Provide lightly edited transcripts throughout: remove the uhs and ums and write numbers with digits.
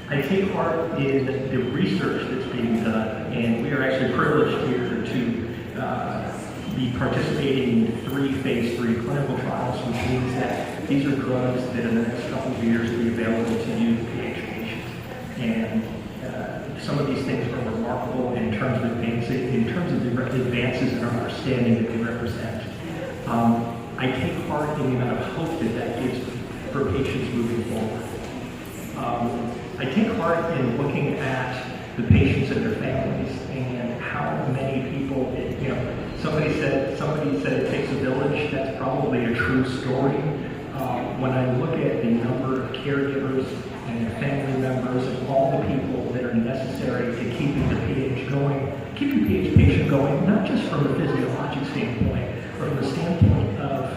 I take part in the research that's being done, and we are actually privileged here to be participating in 3 phase 3 clinical trials, which means that these are drugs that in the next couple of years will be available to you, PH patients. And some of these things are remarkable in terms of advances in our understanding that they represent. I take part in the amount of hope that that gives for patients moving forward. I take part in looking at the patients and their families and how many people, somebody said it takes a village. That's probably a true story. When I look at the number of caregivers and their family members and all the people that are necessary to keeping the PH patient going, not just from a physiologic standpoint, but from the standpoint of,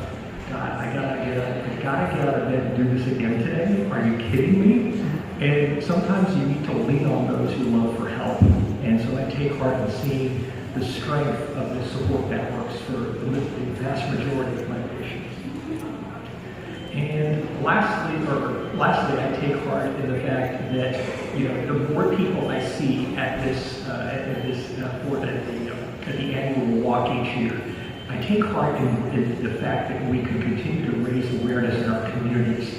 God, I gotta get out of bed and do this again today. Are you kidding me? And sometimes you need to lean on those who love for help. And so I take heart in seeing the strength of the support networks for the vast majority of my patients. And lastly, I take heart in the fact that the more people I see at the annual walk each year, I take heart in the fact that we can continue to raise awareness in our communities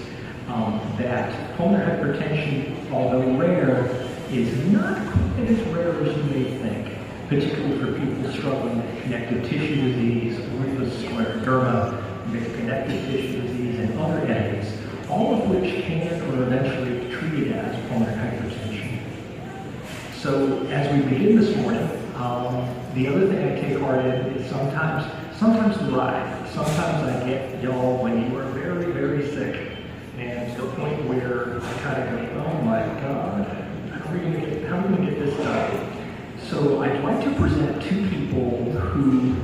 that pulmonary hypertension, although rare, is not quite as rare as you may think, particularly for people struggling with connective tissue disease, lupus, scleroderma, mixed connective tissue disease, and other areas, all of which can or eventually be treated as pulmonary hypertension. So as we begin this morning, the other thing I take heart in is sometimes the ride. Sometimes I get y'all when you are very, very sick, and to the point where I kind of go, oh my God, how are we going to get this done? So I'd like to present 2 people who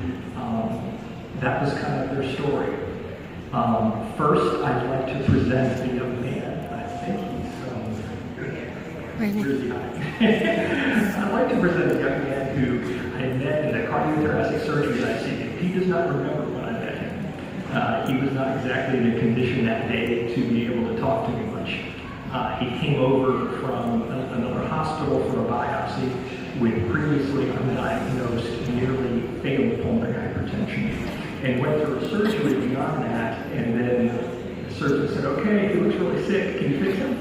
that was kind of their story. First, I'd like to present the young man. I think he's I'd like to present a young man who I met in the cardiothoracic surgery ICU. He does not remember when I met him. He was not exactly in a condition that day to be able to talk to me much. He came over from another hospital for a biopsy with previously undiagnosed, nearly fatal pulmonary hypertension, and went through a surgery beyond that, and then the surgeon said, okay, he looks really sick, can you fix him?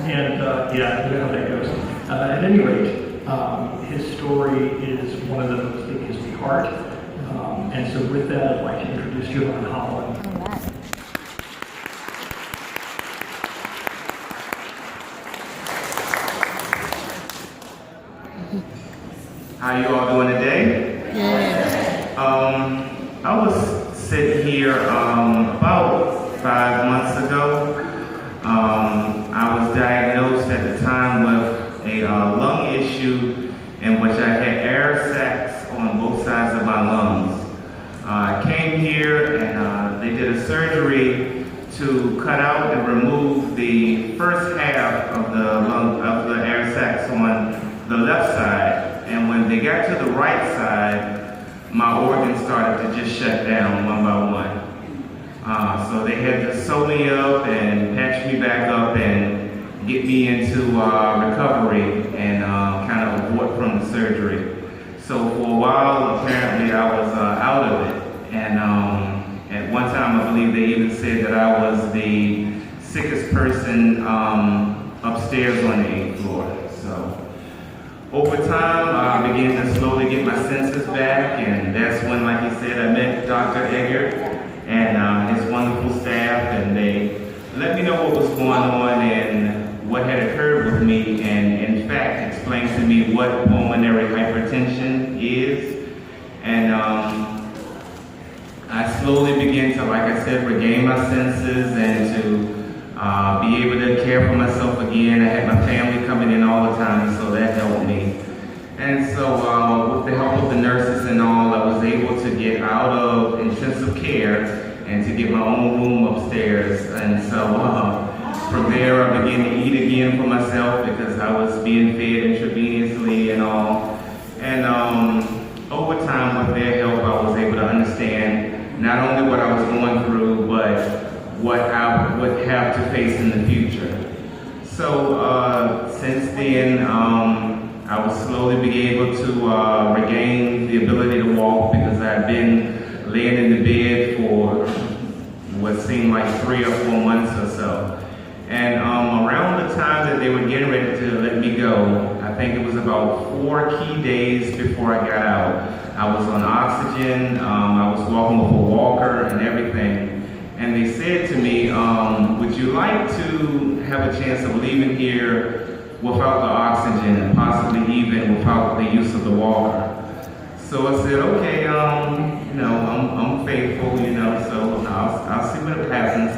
Yeah, you know how that goes. At any rate, his story is one of those that gives me heart, and so with that, I'd like to introduce Joanne Holland. How you all doing today? I was sitting here about 5 months ago. I was diagnosed at the time with a lung issue in which I had air sacs on both sides of my lungs. I came here and they did a surgery to cut out and remove the first half of the air sacs on the left side. And when they got to the right side, my organs started to just shut down one by one. So they had to sew me up and patch me back up and get me into recovery and kind of abort from the surgery. So for a while, apparently I was out of it. And at one time, I believe they even said that I was the sickest person upstairs on the 8th floor. So over time, I began to slowly get my senses back, and that's when, like he said, I met Dr. Eggert and his wonderful staff, and they let me know what was going on and what had occurred with me, and in fact explained to me what pulmonary hypertension is. And I slowly began to, like I said, regain my senses and to be able to care for myself again. I had my family coming in all the time, so that helped me. And so with the help of the nurses and all, I was able to get out of intensive care and to get my own room upstairs. And so from there, I began to eat again for myself because I was being fed intravenously and all. And over time, with their help, I was able to understand not only what I was going through, but what I would have to face in the future. So since then, I will slowly be able to regain the ability to walk because I've been laying in the bed for what seemed like 3 or 4 months or so. And around the time that they were getting ready to let me go, I think it was about 4 key days before I got out. I was on oxygen, I was walking with a walker and everything. And they said to me, would you like to have a chance of leaving here without the oxygen and possibly even without the use of the walker? So I said, okay, I'm faithful, so I'll see what happens.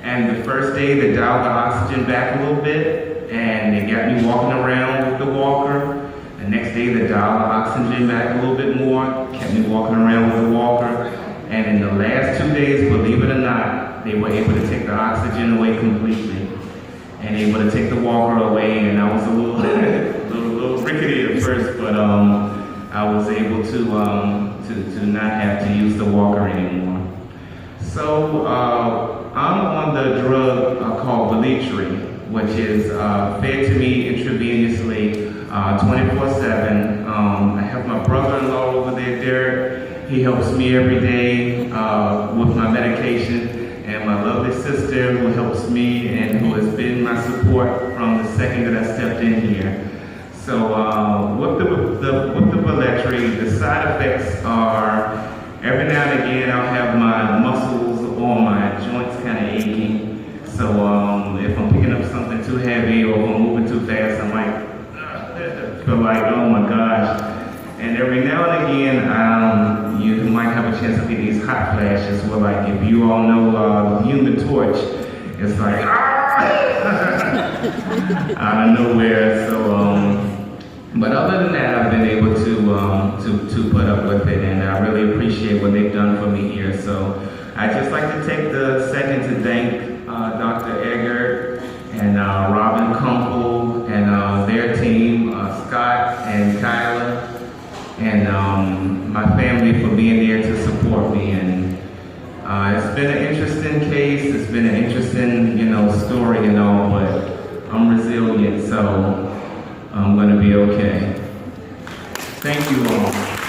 And the first day they dialed the oxygen back a little bit and they got me walking around with the walker. The next day they dialed the oxygen back a little bit more, kept me walking around with the walker. And in the last 2 days, believe it or not, they were able to take the oxygen away completely and able to take the walker away. And I was a little rickety at first, but I was able to not have to use the walker anymore. So I'm on the drug called Velitri, which is fed to me intravenously 24/7. I have my brother-in-law over there, Derek. He helps me every day with my medication, and my lovely sister who helps me and who has been my support from the second that I stepped in here. So with the Velitri, the side effects are every now and again I'll have my muscles or my joints kind of aching. So if I'm picking up something too heavy or if I'm moving too fast, I might feel like, oh my gosh. And every now and again, you might have a chance to get these hot flashes where, like, if you all know the Human Torch, it's like, out of nowhere. So, but other than that, I've been able to put up with it, and I really appreciate what they've done for me here. So, I'd just like to take the second to thank Dr. Eggert and Robin Kumpel and their team, Scott and Kyla, and my family for being there to support me. And it's been an interesting case. It's been an interesting, story and all, but I'm resilient, so I'm gonna be okay. Thank you all.